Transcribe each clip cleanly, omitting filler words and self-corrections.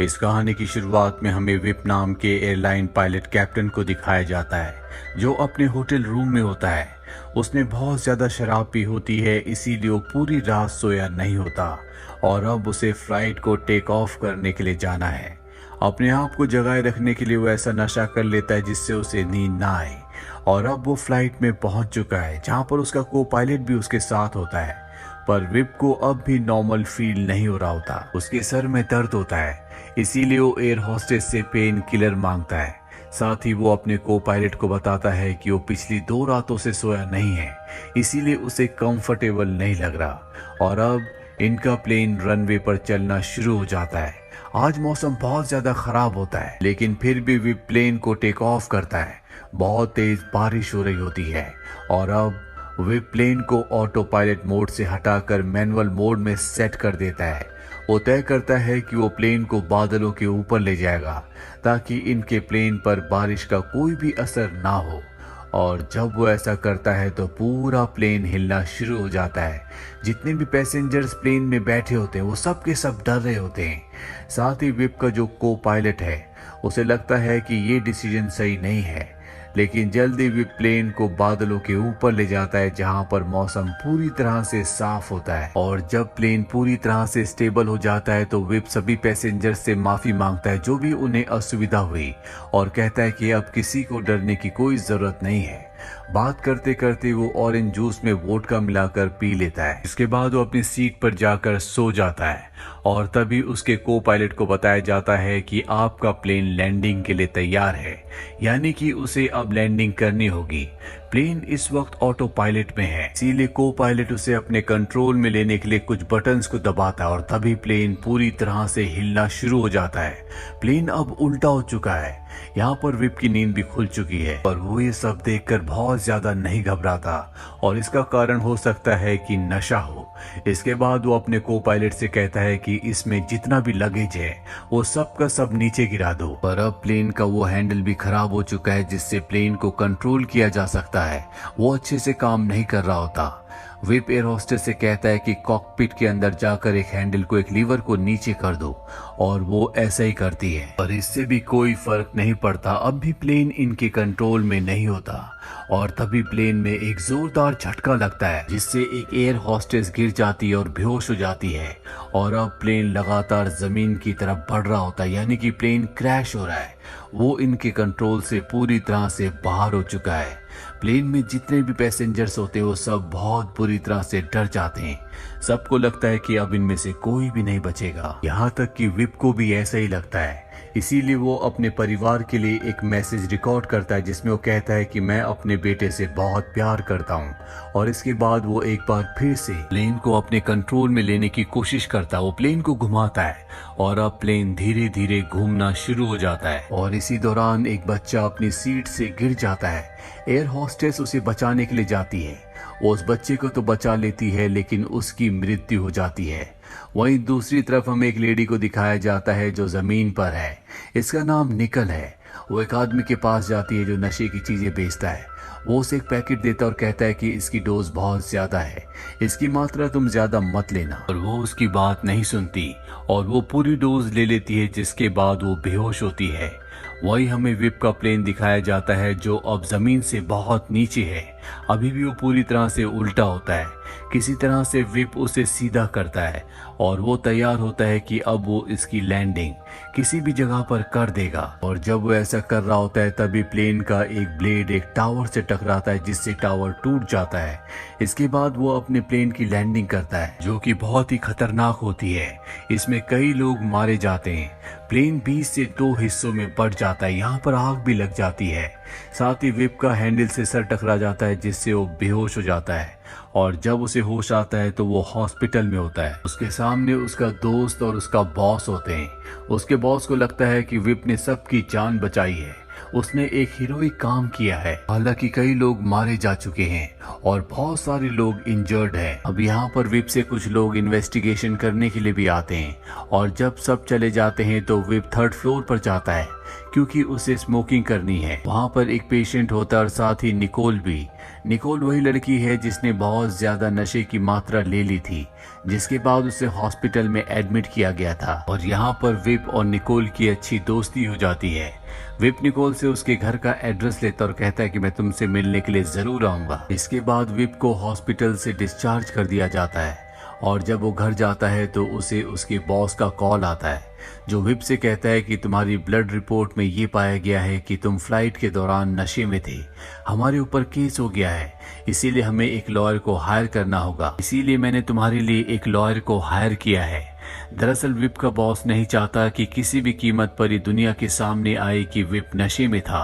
इस कहानी की शुरुआत में हमें विप नाम के एयरलाइन पायलट कैप्टन को दिखाया जाता है, जो अपने होटल रूम में होता है। उसने बहुत ज्यादा शराब पी होती है, इसीलिए वो पूरी रात सोया नहीं होता और अब उसे फ्लाइट को टेक ऑफ करने के लिए जाना है। अपने आप को जगाए रखने के लिए वो ऐसा नशा कर लेता है जिससे उसे नींद ना आए और अब वो फ्लाइट में पहुंच चुका है, जहां पर उसका को पायलट भी उसके साथ होता है। पर विप को अब भी नॉर्मल फील नहीं हो रहा होता। उसके सर में दर्द होता है, इसीलिए वो एयर होस्टेस से पेन किलर मांगता है। साथ ही वो अपने को पायलट को बताता है कि वो पिछली 2 रातों से सोया नहीं है, इसीलिए उसे कंफर्टेबल नहीं लग रहा। और अब इनका प्लेन रनवे पर चलना शुरू हो जाता है। आज मौसम बहुत ज्यादा खराब होता है, लेकिन फिर भी वे प्लेन को टेक ऑफ करता है। बहुत तेज बारिश हो रही होती है और अब वे प्लेन को ऑटो पायलट मोड से हटाकर मैनुअल मोड में सेट कर देता है। वो तय करता है कि वो प्लेन को बादलों के ऊपर ले जाएगा ताकि इनके प्लेन पर बारिश का कोई भी असर ना हो। और जब वो ऐसा करता है तो पूरा प्लेन हिलना शुरू हो जाता है। जितने भी पैसेंजर्स प्लेन में बैठे होते हैं वो सब के सब डर रहे होते हैं। साथ ही विप का जो को पायलट है, उसे लगता है कि ये डिसीजन सही नहीं है, लेकिन जल्दी भी प्लेन को बादलों के ऊपर ले जाता है, जहां पर मौसम पूरी तरह से साफ होता है। और जब प्लेन पूरी तरह से स्टेबल हो जाता है तो विप सभी पैसेंजर से माफी मांगता है जो भी उन्हें असुविधा हुई, और कहता है कि अब किसी को डरने की कोई जरूरत नहीं है। बात करते करते वो ऑरेंज जूस में वोडका मिलाकर पी लेता है। इसके बाद वो अपनी सीट पर जाकर सो जाता है और तभी उसके को पायलट को बताया जाता है कि आपका प्लेन लैंडिंग के लिए तैयार है, यानी कि उसे अब लैंडिंग करनी होगी। प्लेन इस वक्त ऑटो पायलट में है, इसीलिए को पायलट उसे अपने कंट्रोल में लेने के लिए कुछ बटन्स को दबाता है और तभी प्लेन पूरी तरह से हिलना शुरू हो जाता है। प्लेन अब उल्टा हो चुका है। यहाँ पर विप की नींद भी खुल चुकी है और वो ये सब देखकर बहुत ज्यादा नहीं घबराता, और इसका कारण हो सकता है कि नशा हो। इसके बाद वो अपने को पायलट से कहता है कि इसमें जितना भी लगेज है वो सब का सब नीचे गिरा दो। पर अब प्लेन का वो हैंडल भी खराब हो चुका है जिससे प्लेन को कंट्रोल किया जा सकता है, वो अच्छे से काम नहीं कर रहा होता। विप एयर होस्टेस से कहता है कि कॉकपिट के अंदर जाकर एक हैंडल को, एक लीवर को नीचे कर दो, और वो ऐसा ही करती है। पर इससे भी कोई फर्क नहीं पड़ता, अब भी प्लेन इनके कंट्रोल में नहीं होता। और तभी प्लेन में एक जोरदार झटका लगता है जिससे एक एयर होस्टेस गिर जाती है और बेहोश हो जाती है। और अब प्लेन लगातार जमीन की तरफ बढ़ रहा होता है, यानी कि प्लेन क्रैश हो रहा है। वो इनके कंट्रोल से पूरी तरह से बाहर हो चुका है। प्लेन में जितने भी पैसेंजर्स होते हैं वो सब बहुत बुरी तरह से डर जाते हैं। सबको लगता है कि अब इनमें से कोई भी नहीं बचेगा। यहाँ तक कि विप को भी ऐसा ही लगता है, इसीलिए वो अपने परिवार के लिए एक मैसेज रिकॉर्ड करता है जिसमें वो कहता है कि मैं अपने बेटे से बहुत प्यार करता हूँ। और इसके बाद वो एक बार फिर से प्लेन को अपने कंट्रोल में लेने की कोशिश करता है। वो प्लेन को घुमाता है और अब प्लेन धीरे धीरे घूमना शुरू हो जाता है। और इसी दौरान एक बच्चा अपनी सीट से गिर जाता है। एयर होस्टेस उसे बचाने के लिए जाती है। वो उस बच्चे को तो बचा लेती है, लेकिन उसकी मृत्यु हो जाती है। वहीं दूसरी तरफ हमें एक लेडी को दिखाया जाता है जो जमीन पर है। इसका नाम निकल है। वो एक आदमी के पास जाती है जो नशे की चीजें बेचता है। वो उसे एक पैकेट देता है और कहता है कि इसकी डोज बहुत ज्यादा है, इसकी मात्रा तुम ज्यादा मत लेना। और वो उसकी बात नहीं सुनती और वो पूरी डोज ले लेती है, जिसके बाद वो बेहोश होती है। वही हमें विप का प्लेन दिखाया जाता है जो अब जमीन से बहुत नीचे है। अभी भी वो पूरी तरह से उल्टा होता है। किसी तरह से विप उसे सीधा करता है और वो तैयार होता है कि अब वो इसकी लैंडिंग किसी भी जगह पर कर देगा। और जब वो ऐसा कर रहा होता है तभी प्लेन का एक ब्लेड एक टावर से टकराता है, जिससे टावर टूट जाता है। इसके बाद वो अपने प्लेन की लैंडिंग करता है जो कि बहुत ही खतरनाक होती है। इसमें कई लोग मारे जाते हैं। प्लेन 20 से 2 हिस्सों में बढ़ जाता है। यहाँ पर आग भी लग जाती है। साथ ही विप का हैंडल से सर टकरा जाता है जिससे वो बेहोश हो जाता है। और जब उसे होश आता है तो वो हॉस्पिटल में होता है। उसके सामने उसका दोस्त और उसका बॉस होते हैं। उसके बॉस को लगता है कि विप ने सबकी जान बचाई है, उसने एक हीरोइक काम किया है। हालांकि कई लोग मारे जा चुके हैं और बहुत सारे लोग इंजर्ड हैं। अब यहाँ पर विप से कुछ लोग इन्वेस्टिगेशन करने के लिए भी आते हैं। और जब सब चले जाते हैं तो विप 3rd फ्लोर पर जाता है क्योंकि उसे स्मोकिंग करनी है। वहाँ पर एक पेशेंट होता है और साथ ही निकोल भी। निकोल वही लड़की है जिसने बहुत ज्यादा नशे की मात्रा ले ली थी, जिसके बाद उसे हॉस्पिटल में एडमिट किया गया था। और यहाँ पर विप और निकोल की अच्छी दोस्ती हो जाती है। विप निकोल से उसके घर का एड्रेस लेता और कहता है कि मैं तुमसे मिलने के लिए जरूर आऊंगा। इसके बाद विप को हॉस्पिटल से डिस्चार्ज कर दिया जाता है और जब वो घर जाता है तो उसे उसके बॉस का कॉल आता है, जो विप से कहता है कि तुम्हारी ब्लड रिपोर्ट में ये पाया गया है कि तुम फ्लाइट के दौरान नशे में थे। हमारे ऊपर केस हो गया है, इसीलिए हमें एक लॉयर को हायर करना होगा। इसीलिए मैंने तुम्हारे लिए एक लॉयर को हायर किया है। दरअसल विप का बॉस नहीं चाहता कि किसी भी कीमत पर ये दुनिया के सामने आए कि विप नशे में था,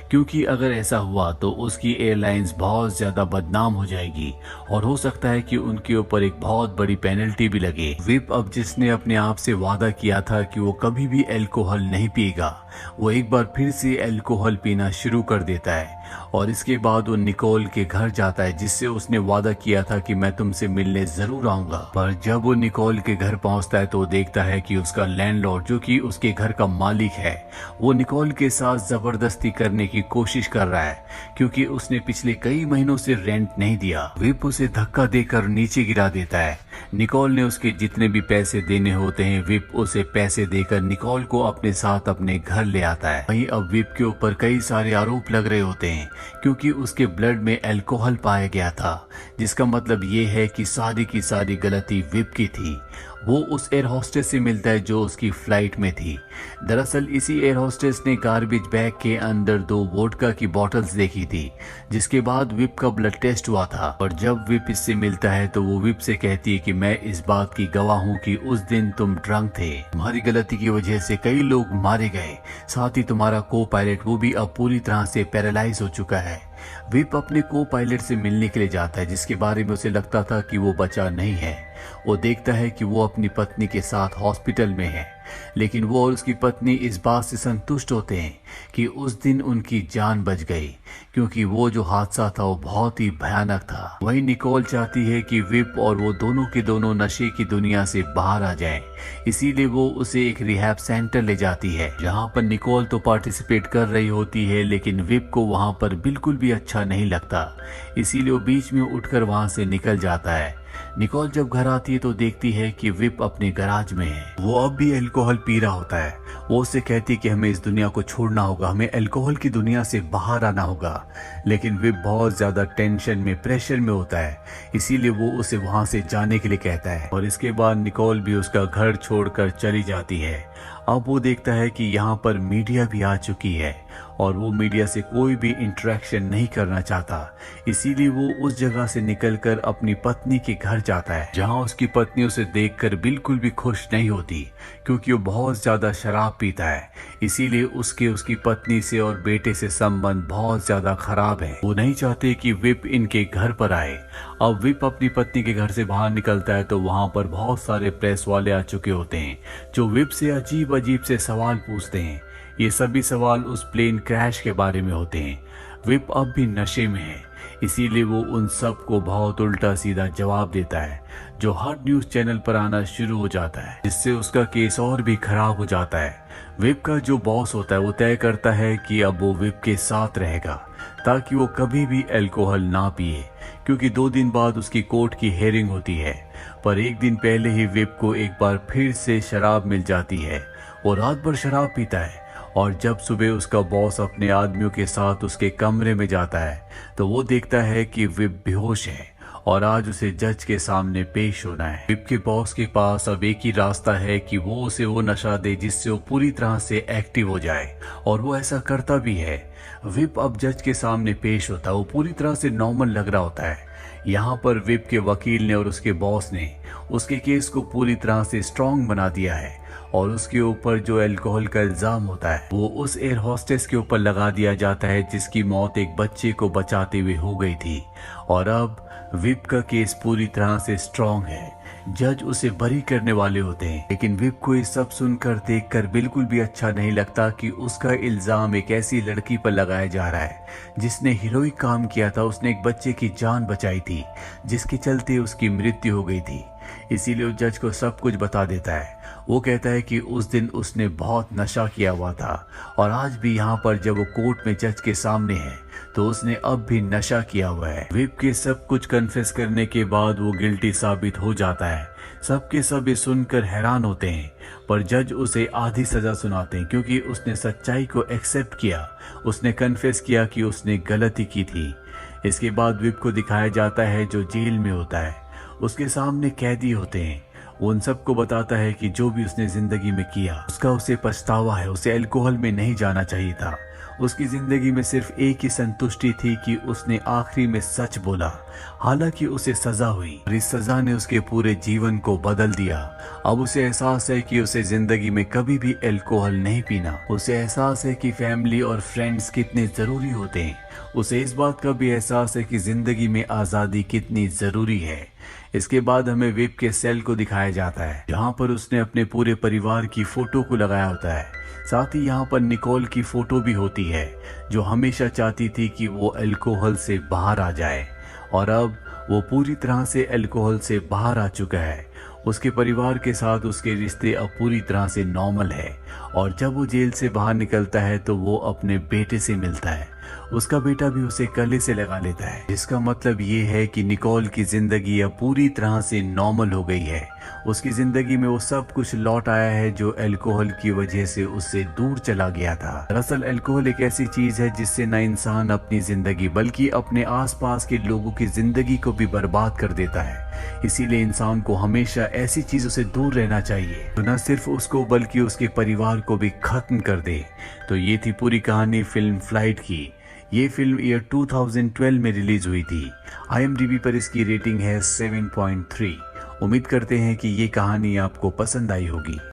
क्योंकि अगर ऐसा हुआ तो उसकी एयरलाइंस बहुत ज्यादा बदनाम हो जाएगी और हो सकता है कि उनके ऊपर एक बहुत बड़ी पेनल्टी भी लगे। विप अब जिसने अपने आप से वादा किया था कि वो कभी भी अल्कोहल नहीं पिएगा, वो एक बार फिर से अल्कोहल पीना शुरू कर देता है और इसके बाद वो निकोल के घर जाता है, जिससे उसने वादा किया था कि मैं तुमसे मिलने जरूर आऊंगा। पर जब वो निकोल के घर पहुंचता है तो वो देखता है कि उसका लैंडलॉर्ड, जो कि उसके घर का मालिक है, वो निकोल के साथ जबरदस्ती करने की कोशिश कर रहा है, क्योंकि उसने पिछले कई महीनों से रेंट नहीं दिया। विप उसे धक्का देकर नीचे गिरा देता है। निकोल ने उसके जितने भी पैसे देने होते हैं, विप उसे पैसे देकर निकोल को अपने साथ अपने घर ले आता है। वहीं अब विप के ऊपर कई सारे आरोप लग रहे होते हैं, क्योंकि उसके ब्लड में अल्कोहल पाया गया था, जिसका मतलब ये है कि सारी की सारी गलती विप की थी। वो उस एयर होस्टेस से मिलता है जो उसकी फ्लाइट में थी। दरअसल इसी एयर होस्टेस ने गार्बेज बैग के अंदर 2 वोडका की बोतल्स देखी थी, जिसके बाद विप का ब्लड टेस्ट हुआ था। और जब विप इससे मिलता है तो वो विप से कहती है कि मैं इस बात की गवाह हूँ कि उस दिन तुम ड्रंक थे, तुम्हारी गलती की वजह से कई लोग मारे गए, साथ ही तुम्हारा को पायलट वो भी अब पूरी तरह से पैरालाइज हो चुका है। विप अपने को पायलट से मिलने के लिए जाता है, जिसके बारे में उसे लगता था कि वो बचा नहीं है। वो देखता है कि वो अपनी पत्नी के साथ हॉस्पिटल में है, लेकिन वो और उसकी पत्नी इस बात से संतुष्ट होते हैं कि उस दिन उनकी जान बच गई, क्योंकि वो जो हादसा था वो बहुत ही भयानक था। वहीं निकोल चाहती है कि विप और वो दोनों के दोनों नशे की दुनिया से बाहर आ जाएं, इसीलिए वो उसे एक रिहैब सेंटर ले जाती है, जहां पर निकोल तो पार्टिसिपेट कर रही होती है, लेकिन विप को वहां पर बिल्कुल भी अच्छा नहीं लगता, इसीलिए वो बीच में उठकर वहां से निकल जाता है। निकोल जब घर आती है तो देखती है कि विप अपने गराज में है। वो अब भी अल्कोहल पी रहा होता है। वो उससे कहती है कि हमें इस दुनिया को छोड़ना होगा, हमें अल्कोहल की दुनिया से बाहर आना होगा, लेकिन विप बहुत ज्यादा टेंशन में, प्रेशर में होता है, इसीलिए वो उसे वहां से जाने के लिए कहता है। और इसके बाद निकोल भी उसका घर छोड़कर चली जाती है। अब वो देखता है कि यहाँ पर मीडिया भी आ चुकी है और वो मीडिया से कोई भी इंटरेक्शन नहीं करना चाहता, इसीलिए वो उस जगह से निकलकर अपनी पत्नी के घर जाता है, जहाँ उसकी पत्नी उसे देखकर बिल्कुल भी खुश नहीं होती, क्योंकि वो बहुत ज्यादा शराब पीता है, इसीलिए उसकी पत्नी से और बेटे से संबंध बहुत ज्यादा खराब है। वो नहीं चाहते कि विप इनके घर पर आए। अब विप अपनी पत्नी के घर से बाहर निकलता है तो वहां पर बहुत सारे प्रेस वाले आ चुके होते हैं, जो विप से अजीब अजीब से सवाल पूछते हैं। ये सभी सवाल उस प्लेन क्रैश के बारे में होते हैं। विप अब भी नशे में है, इसीलिए वो उन सब को बहुत उल्टा सीधा जवाब देता है, जो हर न्यूज चैनल पर आना शुरू हो जाता है, जिससे उसका केस और भी खराब हो जाता है। विप का जो बॉस होता है वो तय करता है कि अब वो विप के साथ रहेगा, ताकि वो कभी भी अल्कोहल ना पिए, क्योंकि 2 दिन बाद उसकी कोर्ट की हेयरिंग होती है। पर एक दिन पहले ही विप को एक बार फिर से शराब मिल जाती है। वो रात भर शराब पीता है और जब सुबह उसका बॉस अपने आदमियों के साथ उसके कमरे में जाता है तो वो देखता है कि विप बेहोश है और आज उसे जज के सामने पेश होना है। विप के बॉस के पास अब एक ही रास्ता है कि वो उसे वो नशा दे जिससे वो पूरी तरह से एक्टिव हो जाए, और वो ऐसा करता भी है। विप अब जज के सामने पेश होता है, वो पूरी तरह से नॉर्मल लग रहा होता है। यहाँ पर विप के वकील ने और उसके बॉस ने उसके केस को पूरी तरह से स्ट्रॉन्ग बना दिया है, और उसके ऊपर जो अल्कोहल का इल्जाम होता है वो उस एयर होस्टेस के ऊपर लगा दिया जाता है, जिसकी मौत एक बच्चे को बचाते हुए हो गई थी। और अब विप का केस पूरी तरह से स्ट्रॉन्ग है, जज उसे बरी करने वाले होते हैं, लेकिन विप को ये सब सुनकर देखकर बिल्कुल भी अच्छा नहीं लगता कि उसका इल्जाम एक ऐसी लड़की पर लगाया जा रहा है जिसने हीरोइक काम किया था। उसने एक बच्चे की जान बचाई थी, जिसके चलते उसकी मृत्यु हो गई थी। इसीलिए वो जज को सब कुछ बता देता है। वो कहता है कि उस दिन उसने बहुत नशा किया हुआ था और आज भी यहाँ पर जब वो कोर्ट में जज के सामने है तो उसने अब भी नशा किया हुआ है। विप के सब कुछ कन्फेस करने के बाद वो गिल्टी साबित हो जाता है। सबके सब ये सुनकर हैरान होते हैं, पर जज उसे आधी सजा सुनाते हैं क्योंकि उसने सच्चाई को एक्सेप्ट किया। उसने कन्फेस किया कि उसने गलती की थी। इसके बाद विप को दिखाया जाता है जो जेल में होता है। उसके सामने कैदी होते हैं। वो उन सबको बताता है कि जो भी उसने जिंदगी में किया उसका उसे पछतावा है। उसे अल्कोहल में नहीं जाना चाहिए था। उसकी जिंदगी में सिर्फ एक ही संतुष्टि थी कि उसने आखिरी में सच बोला। हालांकि उसे सजा हुई और इस सजा ने उसके पूरे जीवन को बदल दिया। अब उसे एहसास है कि उसे जिंदगी में कभी भी अल्कोहल नहीं पीना। उसे एहसास है कि फैमिली और फ्रेंड्स कितने जरूरी होते हैं। उसे इस बात का भी एहसास है कि जिंदगी में आजादी कितनी जरूरी है। इसके बाद हमें विप के सेल को दिखाया जाता है जहाँ पर उसने अपने पूरे परिवार की फोटो को लगाया होता है। साथ ही यहाँ पर निकोल की फोटो भी होती है जो हमेशा चाहती थी कि वो अल्कोहल से बाहर आ जाए और अब वो पूरी तरह से अल्कोहल से बाहर आ चुका है। उसके परिवार के साथ उसके रिश्ते अब पूरी तरह से नॉर्मल है और जब वो जेल से बाहर निकलता है तो वो अपने बेटे से मिलता है। उसका बेटा भी उसे गले से लगा लेता है, जिसका मतलब ये है कि निकोल की जिंदगी अब पूरी तरह से नॉर्मल हो गई है। उसकी जिंदगी में वो सब कुछ लौट आया है जो अल्कोहल की वजह से उससे दूर चला गया था। दरअसल अल्कोहल एक ऐसी चीज है जिससे न इंसान अपनी जिंदगी बल्कि अपने आसपास के लोगों की जिंदगी को भी बर्बाद कर देता है। इसीलिए इंसान को हमेशा ऐसी चीजों से दूर रहना चाहिए तो न सिर्फ उसको बल्कि उसके परिवार को भी खत्म कर दे। तो ये थी पूरी कहानी फिल्म फ्लाइट की। ये फिल्म ईयर 2012 में रिलीज हुई थी। IMDb पर इसकी रेटिंग है 7.3। उम्मीद करते हैं कि ये कहानी आपको पसंद आई होगी।